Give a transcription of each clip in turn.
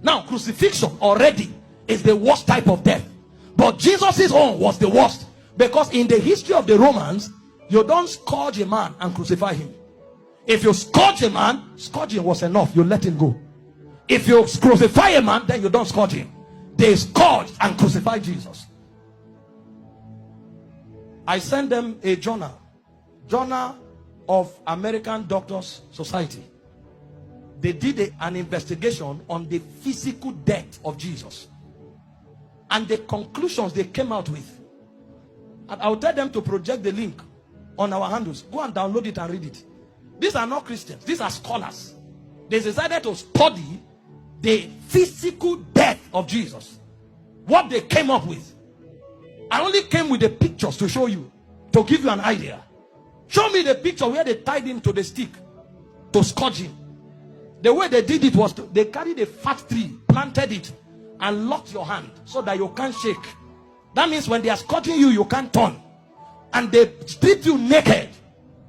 Now, crucifixion already is the worst type of death. But Jesus' own was the worst. Because in the history of the Romans, you don't scourge a man and crucify him. If you scourge a man, scourging was enough. You let him go. If you crucify a man, then you don't scourge him. They scourged and crucified Jesus. I sent them a journal of American Doctors Society. They did an investigation on the physical death of Jesus and the conclusions they came out with. And I'll tell them to project the link on our handles. Go and download it and read it. These are not Christians. These are scholars. They decided to study the physical death of Jesus. What they came up with. I only came with the pictures to show you, to give you an idea. Show me the picture where they tied him to the stick to scourge him. The way they did it was they carried a fat tree, planted it, and locked your hand so that you can't shake. That means when they are scourging you, you can't turn. And they stripped you naked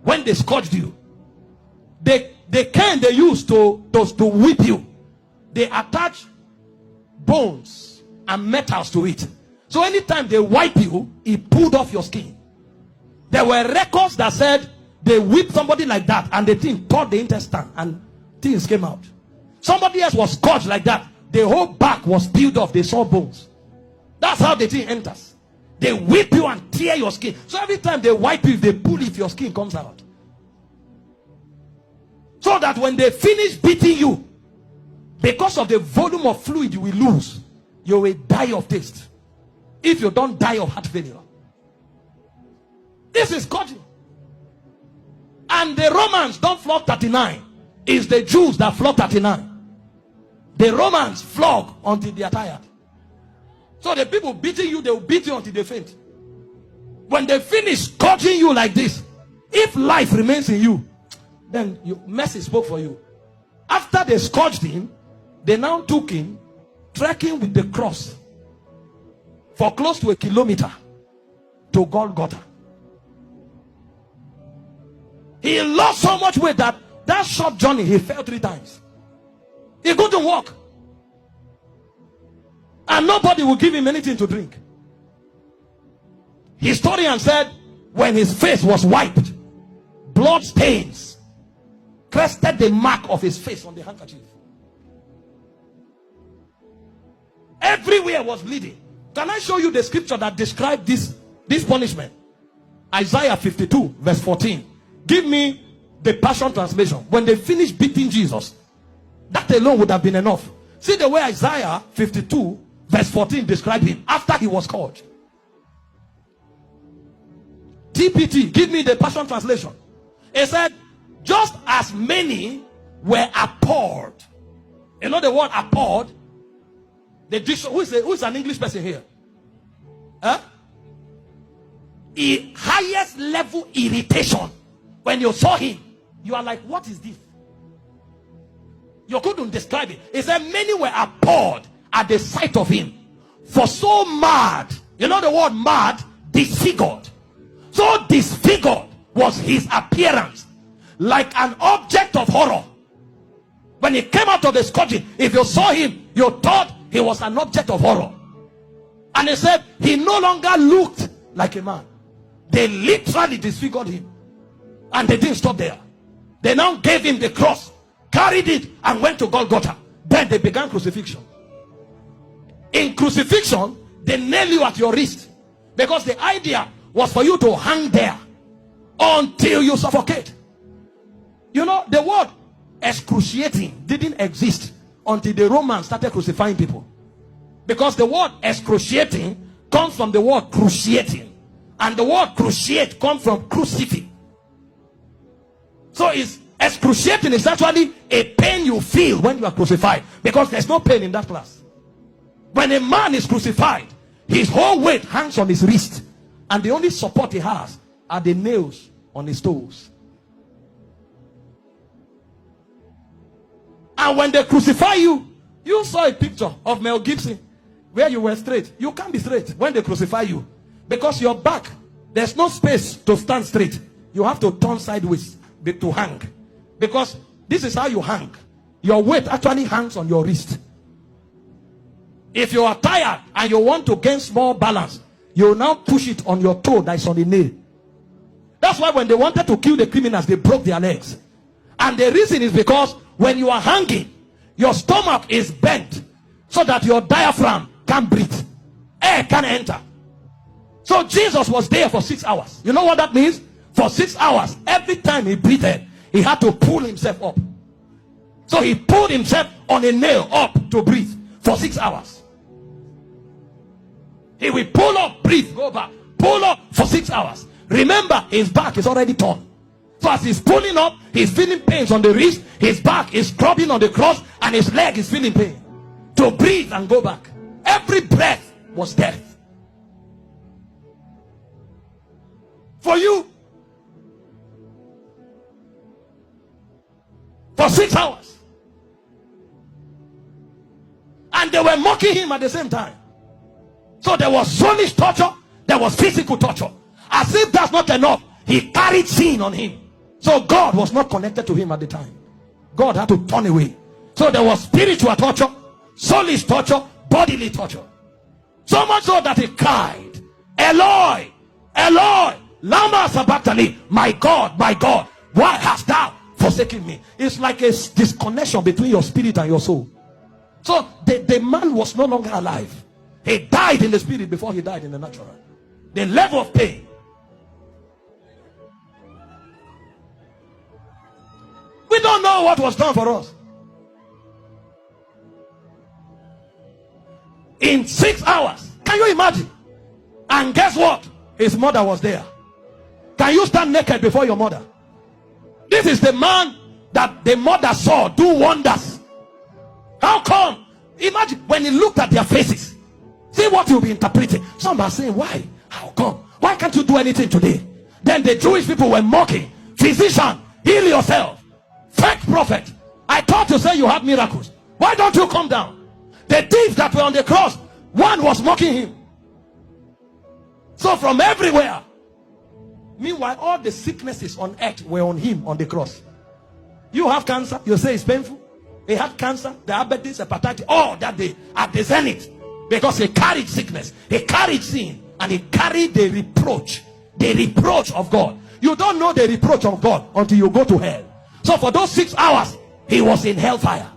when they scourged you. The cane they used to whip you, they attach bones and metals to it. So anytime they wipe you, it pulled off your skin. There were records that said they whipped somebody like that and the thing tore the intestine and things came out. Somebody else was scourged like that. The whole back was peeled off. They saw bones. That's how the thing enters. They whip you and tear your skin. So every time they wipe you, if they pull it, your skin comes out. So that when they finish beating you, because of the volume of fluid you will lose, you will die of taste. If you don't die of heart failure. This is scourging. And the Romans don't flog 39. It's the Jews that flog 39. The Romans flog until they are tired. So the people beating you, they will beat you until they faint. When they finish scourging you like this, if life remains in you, then mercy spoke for you. After they scourged him, they now took him trekking with the cross for close to 1 kilometer to Golgotha. He lost so much weight that short journey he fell 3 times. He couldn't walk. And nobody will give him anything to drink. Historian said when his face was wiped, blood stains crested the mark of his face on the handkerchief. Everywhere was bleeding. Can I show you the scripture that described this punishment? Isaiah 52 verse 14. Give me the Passion Translation. When they finished beating Jesus, that alone would have been enough. See the way Isaiah 52 verse 14 described him after he was scourged. TPT, give me the Passion Translation. It said, just as many were appalled. You know the word appalled? Who is an English person here? Huh? Highest level irritation. When you saw him, you are like, what is this? You couldn't describe it. It said many were appalled at the sight of him. For so mad, you know the word mad, disfigured. So disfigured was his appearance, like an object of horror. When he came out of the scourging, if you saw him, you thought he was an object of horror. And he said he no longer looked like a man. They literally disfigured him. And they didn't stop there. They now gave him the cross, carried it, and went to Golgotha. Then they began crucifixion. In crucifixion, they nail you at your wrist. Because the idea was for you to hang there until you suffocate. You know, the word excruciating didn't exist until the Romans started crucifying people. Because the word excruciating comes from the word cruciating. And the word cruciate comes from crucifix. So it's excruciating is actually a pain you feel when you are crucified. Because there's no pain in that class. When a man is crucified, his whole weight hangs on his wrist. And the only support he has are the nails on his toes. And when they crucify you, you saw a picture of Mel Gibson where you were straight. You can't be straight when they crucify you. Because your back, there's no space to stand straight. You have to turn sideways to hang. Because this is how you hang. Your weight actually hangs on your wrist. If you are tired and you want to gain small balance, you now push it on your toe that is on the nail. That's why when they wanted to kill the criminals, they broke their legs. And the reason is because when you are hanging, your stomach is bent so that your diaphragm can't breathe. Air can't enter. So Jesus was there for 6 hours. You know what that means? For 6 hours, every time he breathed, he had to pull himself up. So he pulled himself on a nail up to breathe for 6 hours. He will pull up, breathe, go back, pull up for 6 hours. Remember, his back is already torn. So as he's pulling up, he's feeling pains on the wrist, his back is scrubbing on the cross, and his leg is feeling pain. To breathe and go back. Every breath was death. For you. For 6 hours. And they were mocking him at the same time. So there was soulish torture, there was physical torture. As if that's not enough, he carried sin on him. So God was not connected to him at the time. God had to turn away. So there was spiritual torture, soulish torture, bodily torture. So much so that he cried, Eloi, Eloi, lama sabachthani, my God, why hast thou forsaken me? It's like a disconnection between your spirit and your soul. So the man was no longer alive. He died in the spirit before he died in the natural. The level of pain. We don't know what was done for us. In 6 hours. Can you imagine? And guess what? His mother was there. Can you stand naked before your mother? This is the man that the mother saw do wonders. How come? Imagine when he looked at their faces. See what you'll be interpreting. Some are saying, why? How come? Why can't you do anything today? Then the Jewish people were mocking. Physician, heal yourself. Fake prophet, I thought you said you have miracles. Why don't you come down? The thieves that were on the cross, one was mocking him. So from everywhere. Meanwhile, all the sicknesses on earth were on him on the cross. You have cancer, you say it's painful. He had cancer, diabetes, hepatitis, all that day at the zenith. Because he carried sickness, he carried sin, and he carried the reproach of God. You don't know the reproach of God until you go to hell. So for those 6 hours, he was in hellfire.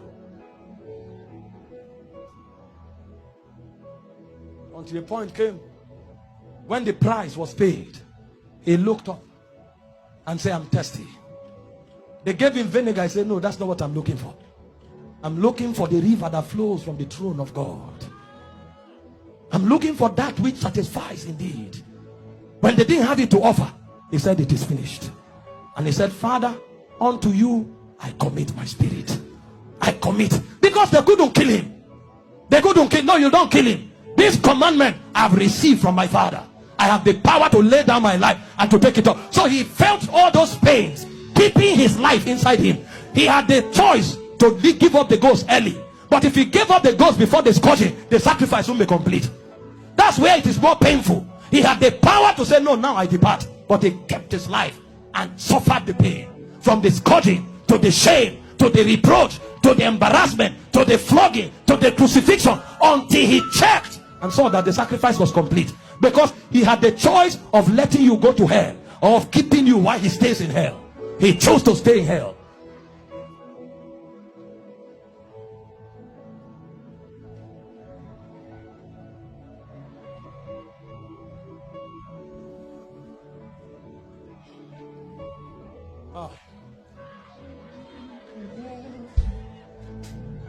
Until a point came when the price was paid, he looked up and said, I'm thirsty. They gave him vinegar. He said, no, that's not what I'm looking for. I'm looking for the river that flows from the throne of God. I'm looking for that which satisfies indeed. When they didn't have it to offer, he said, it is finished. And he said, Father, unto you I commit my spirit. I commit. Because they couldn't kill him. They couldn't kill. No, you don't kill him. This commandment I've received from my Father. I have the power to lay down my life and to take it up. So he felt all those pains, keeping his life inside him. He had the choice to give up the ghost early. But if he gave up the ghost before the scourging, the sacrifice won't be complete. That's where it is more painful. He had the power to say, no, now I depart. But he kept his life and suffered the pain. From the scourging, to the shame, to the reproach, to the embarrassment, to the flogging, to the crucifixion, until he checked and saw that the sacrifice was complete. Because he had the choice of letting you go to hell or of keeping you while he stays in hell. He chose to stay in hell.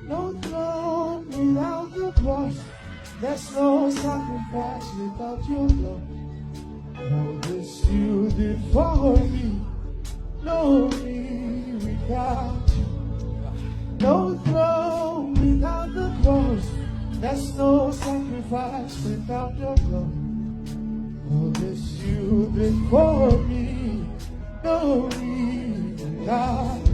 No throne without the cross. There's no sacrifice without your blood. All this you did for me. No me without you. No throne without the cross. There's no sacrifice without your blood. All this you did for me. No me without you.